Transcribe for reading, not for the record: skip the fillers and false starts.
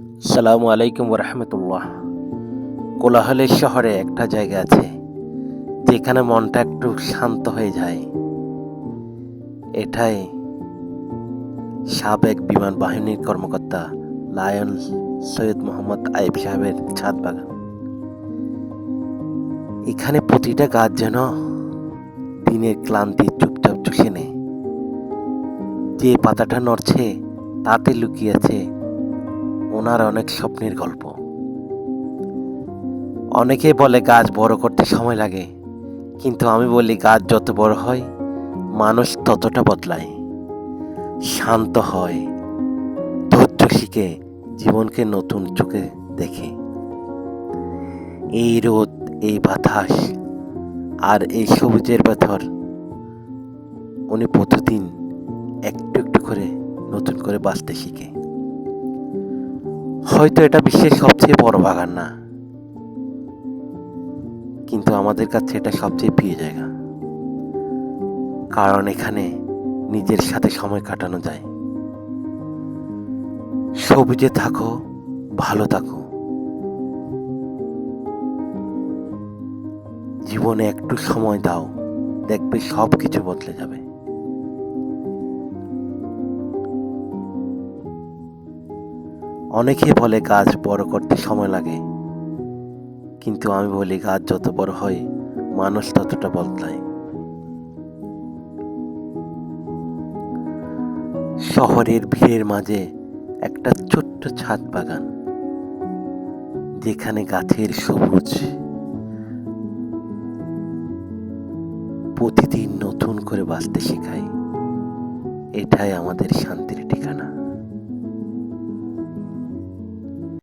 আসসালামু আলাইকুম রহমতুল্লাহ। কোলাহলের শহরে একটা জায়গা আছে যেখানে মনটা একটু শান্ত হয়ে যায়। এটাই সাবেক বিমান বাহিনীর কর্মকর্তা লায়ন সৈয়দ মোহাম্মদ আইব সাহেবের ছাদ বাগান। এখানে প্রতিটা গাছ যেন দিনের ক্লান্তি চুপচাপ চুষে নেয়। যে পাতাটা নড়ছে তাতে লুকিয়ে আছে ওনার অনেক স্বপ্নের গল্প। অনেকে বলে গাছ বড় করতে সময় লাগে, কিন্তু আমি বলি গাছ যত বড় হয় মানুষ ততটা বদলায়, শান্ত হয়, ধৈর্য শিখে, জীবনকে নতুন চোখে দেখে। এই রোদ, এই বাতাস আর এই সবুজের ভেতর উনি প্রতিদিন একটু একটু করে নতুন করে বাঁচতে শিখে। হয়তো এটা বিশ্বের সবচেয়ে বড় বাগান না, কিন্তু আমাদের কাছে এটা সবচেয়ে প্রিয় জায়গা, কারণ এখানে নিজের সাথে সময় কাটানো যায়। সবুজে থাকো, ভালো থাকো, জীবনে একটু সময় দাও, দেখবে সব কিছু বদলে যাবে। অনেকে বলে গাছ বড় করতে সময় লাগে, কিন্তু আমি বলি গাছ যত বড় হয় মানুষ ততটা বদলায়। শহরের ভিড়ের মাঝে একটা ছোট্ট ছাদ বাগান, যেখানে গাছের সবুজ প্রতিদিন নতুন করে বাঁচতে শেখায়। এটাই আমাদের শান্তির ঠিকানা।